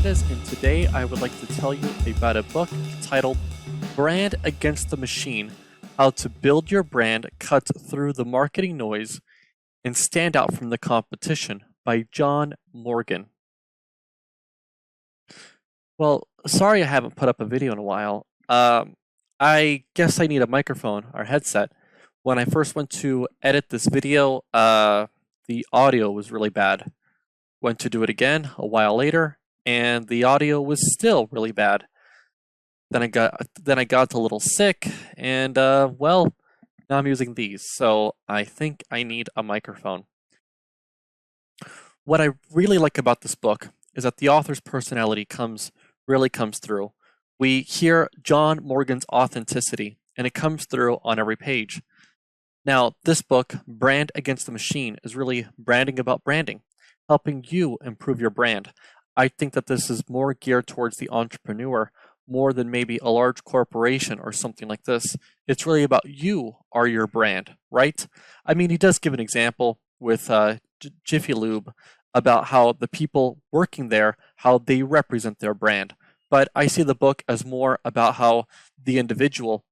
Hernandez, and today I would like to tell you about a book titled Brand Against the Machine: How to Build Your Brand, Cut Through the Marketing Noise, and Stand Out from the Competition by John Morgan. Well, sorry I haven't put up a video in a while. I guess I need a microphone or headset. When I first went to edit this video, the audio was really bad. Went to do it again a while later, and the audio was still really bad. Then I got a little sick, and well, now I'm using these. So I think I need a microphone. What I really like about this book is that the author's personality really comes through. We hear John Morgan's authenticity, and it comes through on every page. Now, this book, Brand Against the Machine, is really branding about branding, helping you improve your brand. I think that this is more geared towards the entrepreneur more than maybe a large corporation or something like this. It's really about you are your brand, right? I mean, he does give an example with Jiffy Lube about how the people working there, how they represent their brand. But I see the book as more about how the individual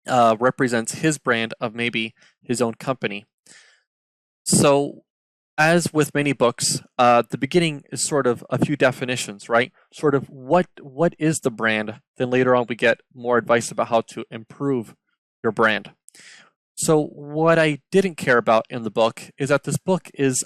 represents his brand of maybe his own company. So, as with many books, the beginning is sort of a few definitions, right? Sort of what is the brand? Then later on, we get more advice about how to improve your brand. So, what I didn't care about in the book is that this book is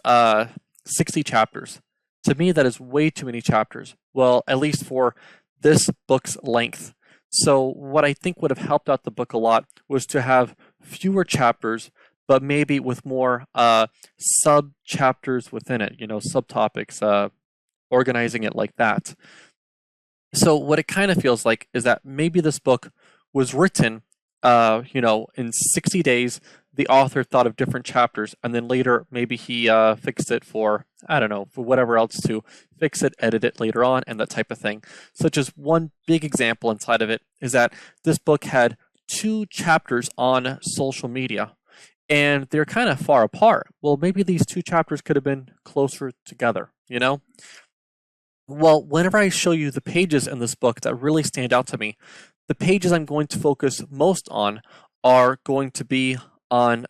60 chapters. To me, that is way too many chapters. Well, at least for this book's length. So what I think would have helped out the book a lot was to have fewer chapters, but maybe with more sub-chapters within it, subtopics, organizing it like that. So what it kind of feels like is that maybe this book was written, in 60 days. The author thought of different chapters, and then later maybe he fixed it for whatever else to fix it, edit it later on, and that type of thing. Such as one big example inside of it is that this book had 2 chapters on social media, and they're kind of far apart. Well, maybe these 2 chapters could have been closer together, Well, whenever I show you the pages in this book that really stand out to me, the pages I'm going to focus most on are going to be on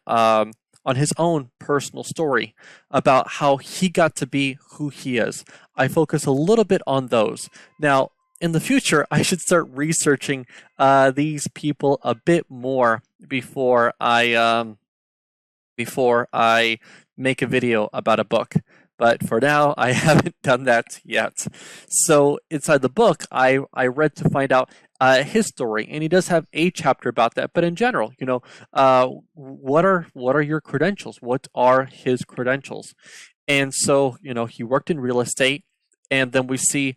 his own personal story about how he got to be who he is. I focus a little bit on those. Now, in the future, I should start researching these people a bit more before I make a video about a book. But for now, I haven't done that yet. So inside the book, I read to find out his story, and he does have a chapter about that. But in general, what are your credentials? What are his credentials? And so, he worked in real estate, and then we see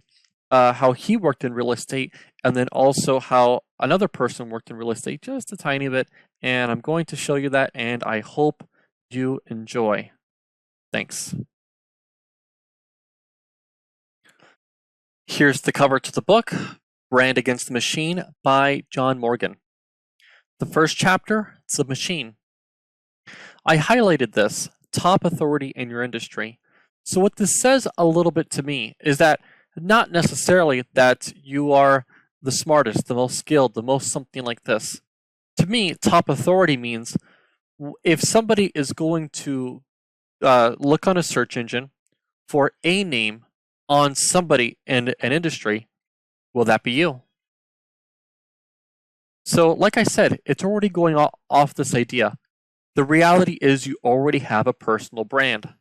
how he worked in real estate, and then also how another person worked in real estate just a tiny bit. And I'm going to show you that, and I hope you enjoy. Thanks. Here's the cover to the book, Brand Against the Machine by John Morgan. The first chapter, it's the machine. I highlighted this, top authority in your industry. So what this says a little bit to me is that not necessarily that you are the smartest, the most skilled, the most something like this. To me, top authority means if somebody is going to look on a search engine for a name on somebody in an industry, will that be you? So, like I said, it's already going off this idea. The reality is you already have a personal brand.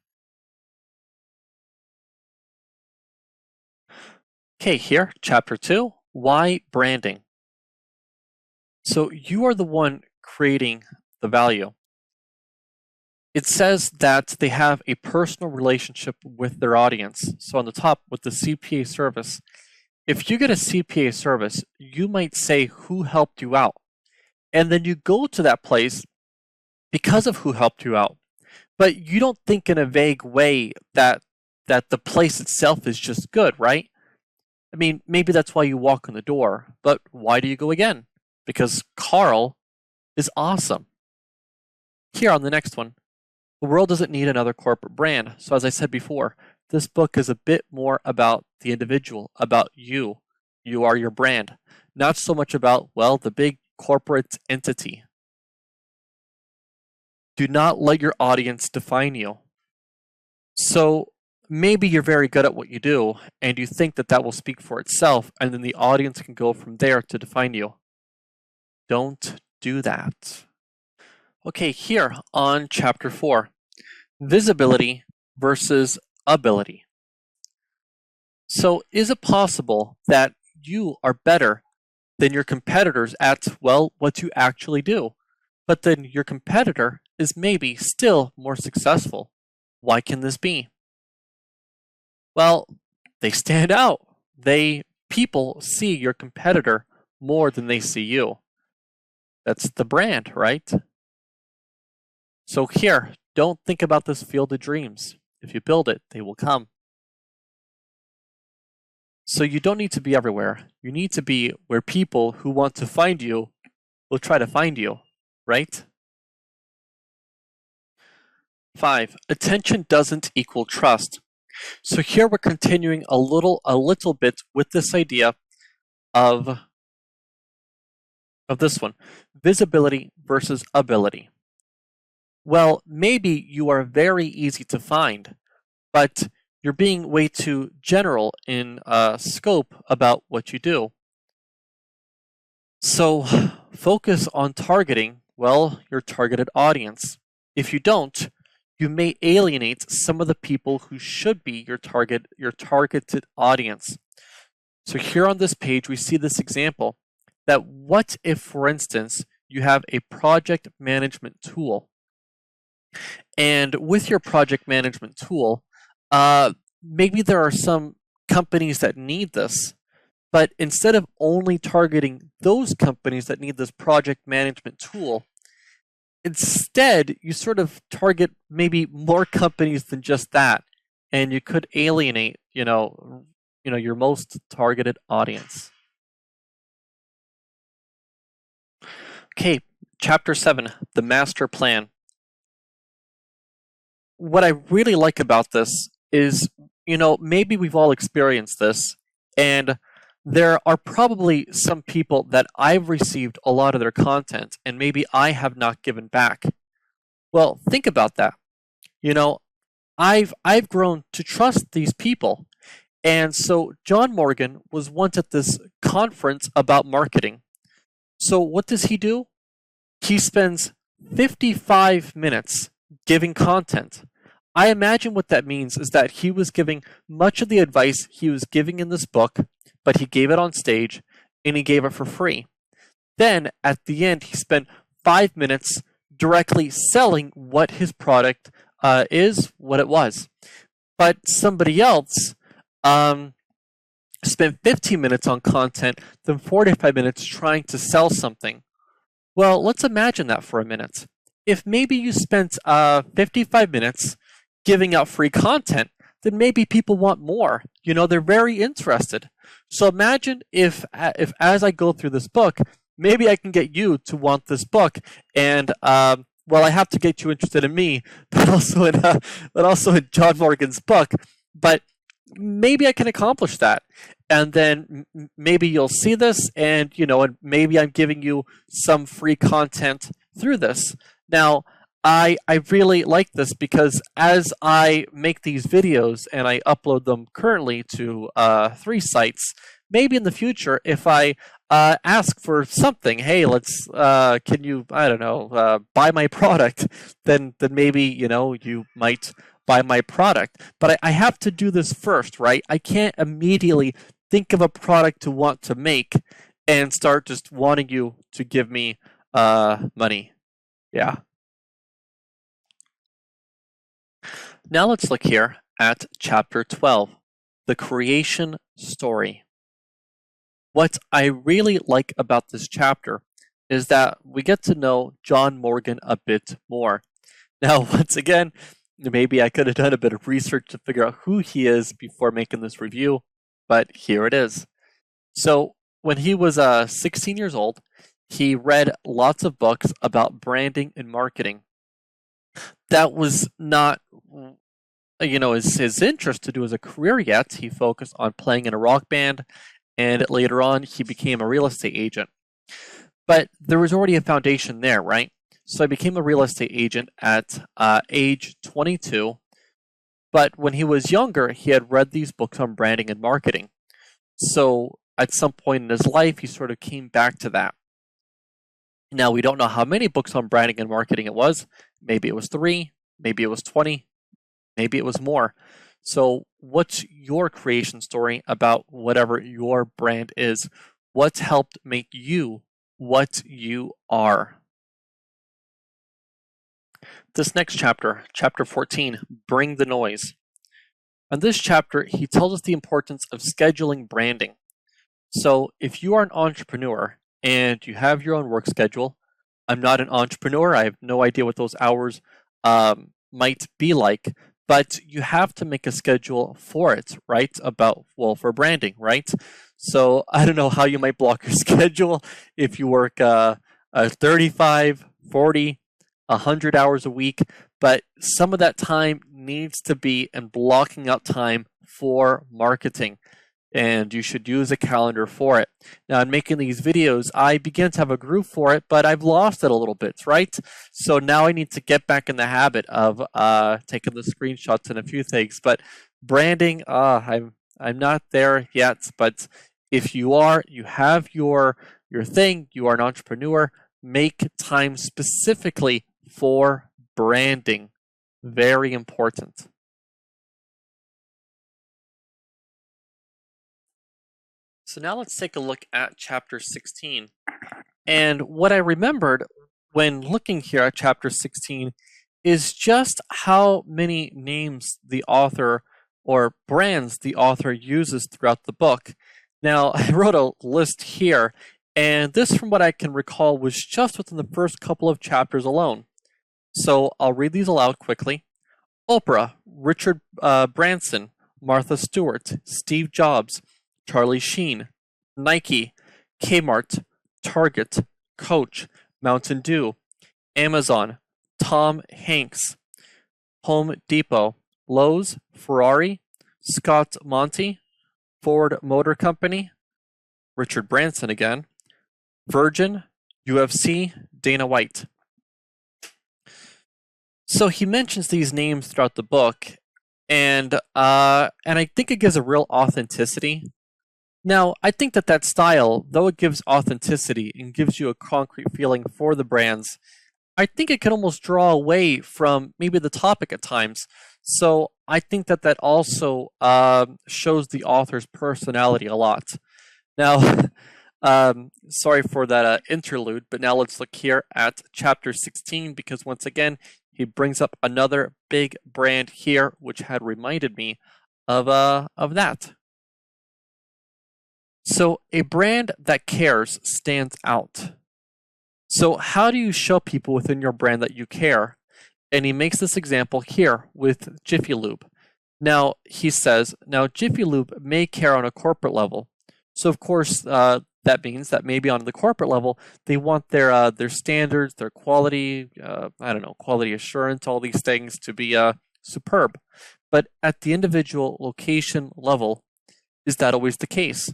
Okay, here, chapter 2, why branding? So you are the one creating the value. It says that they have a personal relationship with their audience. So on the top with the CPA service, if you get a CPA service, you might say who helped you out. And then you go to that place because of who helped you out. But you don't think in a vague way that the place itself is just good, right? I mean, maybe that's why you walk in the door, but why do you go again? Because Carl is awesome. Here on the next one, the world doesn't need another corporate brand. So as I said before, this book is a bit more about the individual, about you. You are your brand, not so much about, well, the big corporate entity. Do not let your audience define you. So maybe you're very good at what you do, and you think that that will speak for itself, and then the audience can go from there to define you. Don't do that. Okay, here on chapter 4, visibility versus ability. So is it possible that you are better than your competitors at, well, what you actually do, but then your competitor is maybe still more successful? Why can this be? Well, they stand out. People see your competitor more than they see you. That's the brand, right? So here, don't think about this field of dreams. If you build it, they will come. So you don't need to be everywhere. You need to be where people who want to find you will try to find you, right? 5, attention doesn't equal trust. So here we're continuing a little bit with this idea of this one, visibility versus ability. Well, maybe you are very easy to find, but you're being way too general in scope about what you do. So focus on targeting, well, your targeted audience. If you don't, you may alienate some of the people who should be your targeted audience. So here on this page, we see this example that what if, for instance, you have a project management tool. And with your project management tool, maybe there are some companies that need this, but instead of only targeting those companies that need this project management tool, instead you sort of target maybe more companies than just that, and you could alienate, your most targeted audience. Okay, chapter 7, the master plan. What I really like about this is, maybe we've all experienced this, and there are probably some people that I've received a lot of their content, and maybe I have not given back. Well, think about that. I've grown to trust these people. And so John Morgan was once at this conference about marketing. So what does he do? He spends 55 minutes giving content. I imagine what that means is that he was giving much of the advice he was giving in this book, but he gave it on stage and he gave it for free. Then at the end, he spent 5 minutes directly selling what his product is, what it was. But somebody else spent 15 minutes on content, then 45 minutes trying to sell something. Well, let's imagine that for a minute. If maybe you spent 55 minutes giving out free content, then maybe people want more. They're very interested. So imagine if as I go through this book, maybe I can get you to want this book, and I have to get you interested in me, but also in John Morgan's book. But maybe I can accomplish that, and then maybe you'll see this, and and maybe I'm giving you some free content through this. Now, I really like this because as I make these videos and I upload them currently to 3 sites, maybe in the future, if I ask for something, hey, can you, buy my product, then maybe, you might buy my product. But I have to do this first, right? I can't immediately think of a product to want to make and start just wanting you to give me money. Yeah. Now let's look here at chapter 12, the creation story. What I really like about this chapter is that we get to know John Morgan a bit more. Now, once again, maybe I could have done a bit of research to figure out who he is before making this review, but here it is. So when he was 16 years old, he read lots of books about branding and marketing. That was not his interest to do as a career yet. He focused on playing in a rock band, and later on he became a real estate agent. But there was already a foundation there, right? So I became a real estate agent at age 22. But when he was younger, he had read these books on branding and marketing. So at some point in his life, he sort of came back to that. Now, we don't know how many books on branding and marketing it was. Maybe it was 3, maybe it was 20, maybe it was more. So what's your creation story about whatever your brand is? What's helped make you what you are? This next chapter, chapter 14, Bring the Noise. In this chapter, he tells us the importance of scheduling branding. So if you are an entrepreneur and you have your own work schedule, I'm not an entrepreneur. I have no idea what those hours might be like, but you have to make a schedule for it, right? For branding, right? So I don't know how you might block your schedule if you work 35, 40, 100 hours a week, but some of that time needs to be in blocking out time for marketing, and you should use a calendar for it. Now, in making these videos, I began to have a groove for it, but I've lost it a little bit, right? So now I need to get back in the habit of taking the screenshots and a few things. But branding, I'm not there yet. But if you are, you have your thing, you are an entrepreneur, make time specifically for branding. Very important. So now let's take a look at chapter 16. And what I remembered when looking here at chapter 16 is just how many names the author or brands the author uses throughout the book. Now, I wrote a list here, and this, from what I can recall, was just within the first couple of chapters alone. So I'll read these aloud quickly. Oprah, Richard Branson, Martha Stewart, Steve Jobs, Charlie Sheen, Nike, Kmart, Target, Coach, Mountain Dew, Amazon, Tom Hanks, Home Depot, Lowe's, Ferrari, Scott Monty, Ford Motor Company, Richard Branson again, Virgin, UFC, Dana White. So he mentions these names throughout the book, and I think it gives a real authenticity. Now, I think that style, though it gives authenticity and gives you a concrete feeling for the brands, I think it can almost draw away from maybe the topic at times. So I think that also shows the author's personality a lot. Now, sorry for that interlude, but now let's look here at chapter 16, because once again, he brings up another big brand here, which had reminded me of that. So a brand that cares stands out. So how do you show people within your brand that you care? And he makes this example here with Jiffy Lube. Now, he says, now Jiffy Lube may care on a corporate level. So of course, that means that maybe on the corporate level, they want their standards, their quality, quality assurance, all these things to be superb. But at the individual location level, is that always the case?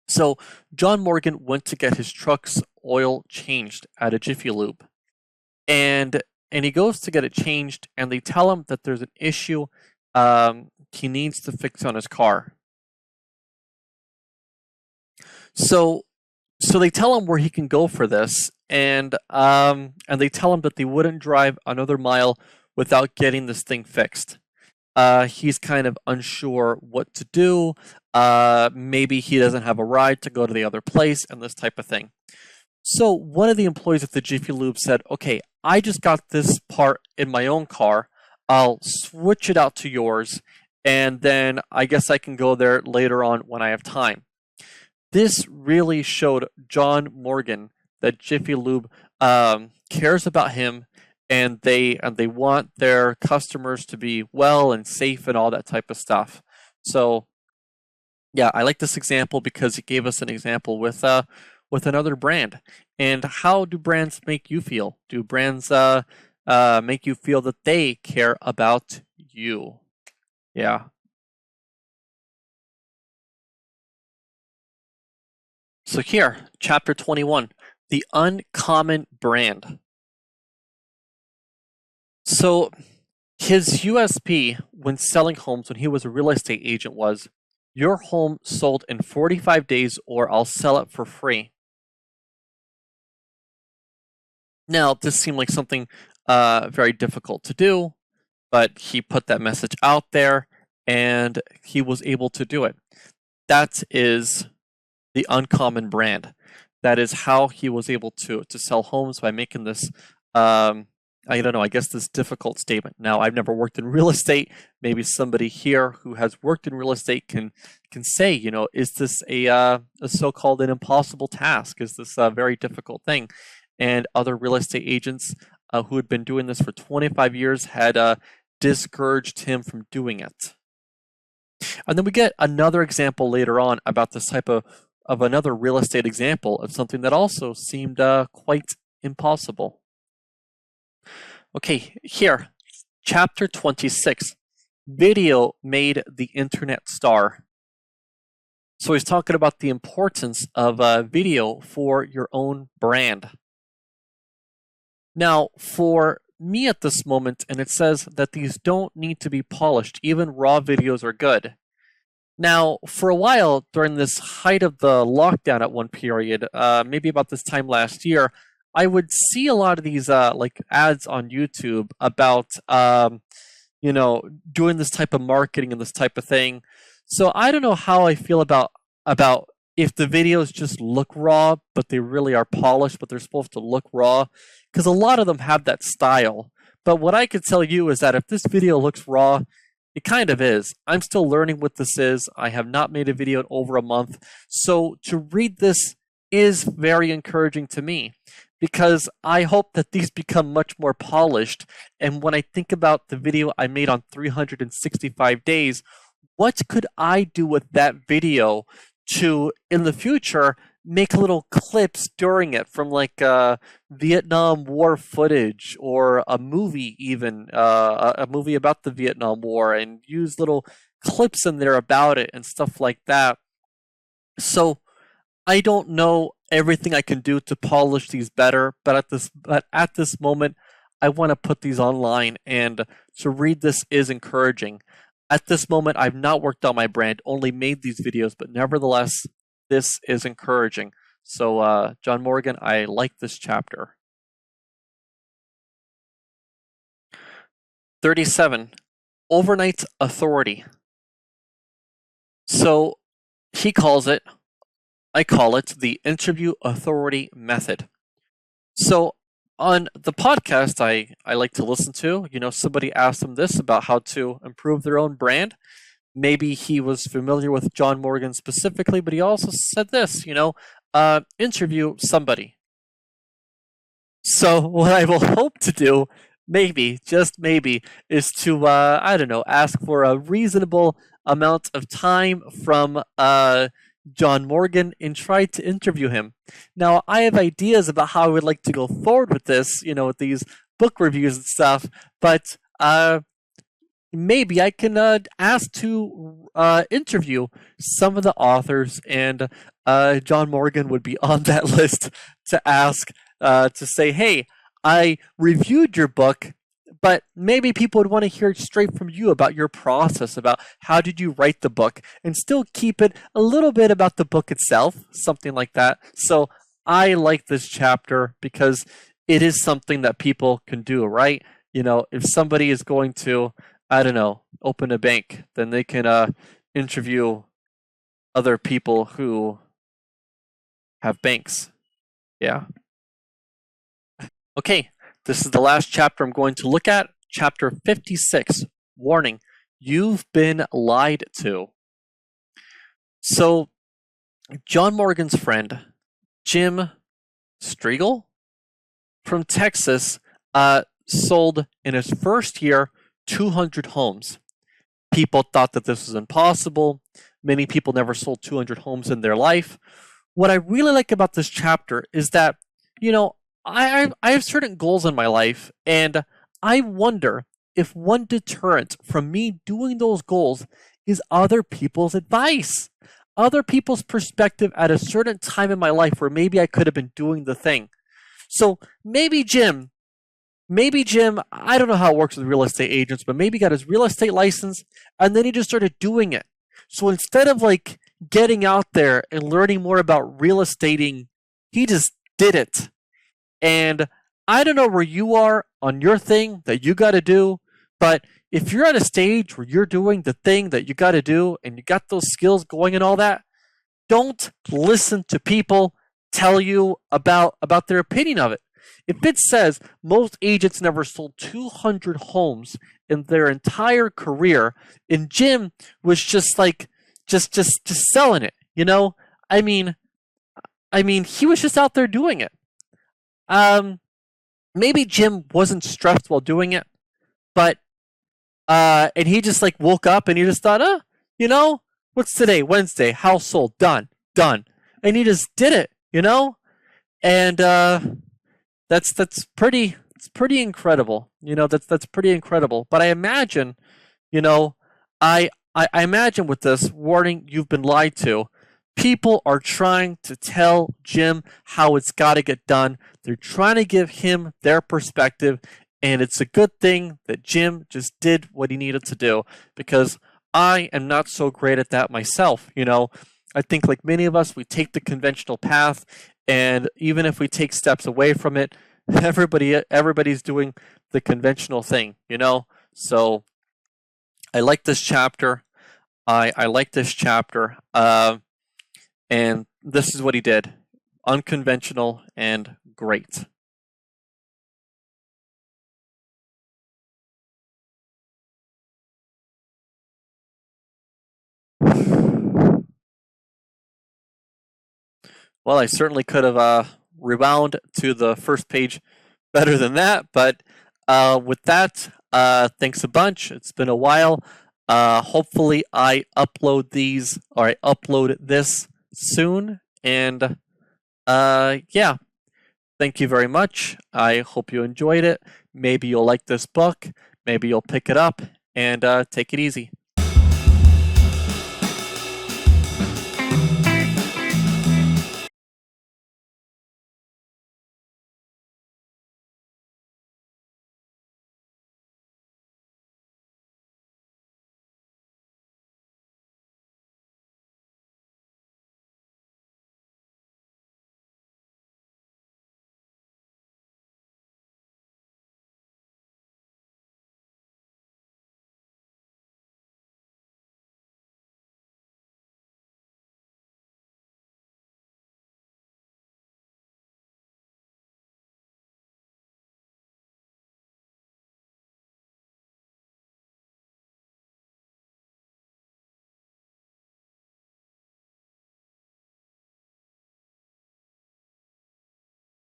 So John Morgan went to get his truck's oil changed at a Jiffy Lube. And he goes to get it changed, and they tell him that there's an issue he needs to fix on his car. So they tell him where he can go for this, and they tell him that they wouldn't drive another mile without getting this thing fixed. He's kind of unsure what to do. Maybe he doesn't have a ride to go to the other place, and this type of thing. So one of the employees at the Jiffy Lube said, okay, I just got this part in my own car. I'll switch it out to yours, and then I guess I can go there later on when I have time. This really showed John Morgan that Jiffy Lube cares about him, and they want their customers to be well and safe and all that type of stuff. So yeah, I like this example because it gave us an example with another brand. And how do brands make you feel? Do brands make you feel that they care about you? Yeah. So here, chapter 21, the uncommon brand. So his USP when selling homes when he was a real estate agent was, your home sold in 45 days or I'll sell it for free. Now, this seemed like something very difficult to do, but he put that message out there and he was able to do it. That is the uncommon brand. That is how he was able to sell homes, by making this I don't know, I guess this difficult statement. Now, I've never worked in real estate. Maybe somebody here who has worked in real estate can say, is this a so-called an impossible task? Is this a very difficult thing? And other real estate agents who had been doing this for 25 years had discouraged him from doing it. And then we get another example later on about this type of another real estate example of something that also seemed quite impossible. Okay, here, chapter 26, video made the internet star. So he's talking about the importance of video for your own brand. Now, for me at this moment, and it says that these don't need to be polished, even raw videos are good. Now, for a while, during this height of the lockdown at one period, maybe about this time last year, I would see a lot of these like ads on YouTube about doing this type of marketing and this type of thing. So I don't know how I feel about if the videos just look raw, but they really are polished, but they're supposed to look raw, because a lot of them have that style. But what I could tell you is that if this video looks raw, it kind of is. I'm still learning what this is. I have not made a video in over a month. So to read this is very encouraging to me, because I hope that these become much more polished. And when I think about the video I made on 365 days, what could I do with that video to, in the future, make little clips during it from like Vietnam War footage, or a movie even, a movie about the Vietnam War, and use little clips in there about it and stuff like that. So I don't know everything I can do to polish these better, but at this moment, I want to put these online, and to read this is encouraging. At this moment, I've not worked on my brand, only made these videos, but nevertheless, this is encouraging. So, John Morgan, I like this chapter. 37, overnight authority. So, he calls it, I call it, the interview authority method. So, on the podcast I like to listen to, somebody asked them this about how to improve their own brand. Maybe he was familiar with John Morgan specifically, but he also said this, interview somebody. So what I will hope to do, maybe, just maybe, is to, ask for a reasonable amount of time from John Morgan and try to interview him. Now, I have ideas about how I would like to go forward with this, with these book reviews and stuff, but maybe I can ask to interview some of the authors, and John Morgan would be on that list to ask, to say, hey, I reviewed your book, but maybe people would want to hear straight from you about your process, about how did you write the book, and still keep it a little bit about the book itself, something like that. So I like this chapter because it is something that people can do, right? If somebody is going to, open a bank, then they can interview other people who have banks. Yeah. Okay, this is the last chapter I'm going to look at, chapter 56. Warning, you've been lied to. So, John Morgan's friend, Jim Striegel from Texas, sold in his first year 200 homes. People thought that this was impossible. Many people never sold 200 homes in their life. What I really like about this chapter is that, I have certain goals in my life, and I wonder if one deterrent from me doing those goals is other people's advice, other people's perspective at a certain time in my life where maybe I could have been doing the thing. So maybe Jim, I don't know how it works with real estate agents, but maybe he got his real estate license and then he just started doing it. So instead of like getting out there and learning more about real estating, he just did it. And I don't know where you are on your thing that you got to do, but if you're at a stage where you're doing the thing that you got to do and you got those skills going and all that, don't listen to people tell you about their opinion of it. If it says most agents never sold 200 homes in their entire career, and Jim was just like just selling it, you know? I mean, he was just out there doing it. Maybe Jim wasn't stressed while doing it, but and he just like woke up and he just thought, you know, what's today? Wednesday, house sold, done, and he just did it, you know, and that's pretty incredible, you know, that's pretty incredible. But I imagine, you know, I imagine with this warning, you've been lied to. People are trying to tell Jim how it's got to get done. They're trying to give him their perspective, and it's a good thing that Jim just did what he needed to do, because I am not so great at that myself. You know, I think like many of us, we take the conventional path, and even if we take steps away from it, everybody's doing the conventional thing, you know? So I like this chapter. I like this chapter. And this is what he did. Unconventional and great. Well, I certainly could have rewound to the first page better than that, but with that, thanks a bunch. It's been a while. Hopefully I upload this soon, and yeah, thank you very much. I hope you enjoyed it. Maybe you'll like this book, maybe you'll pick it up, and take it easy.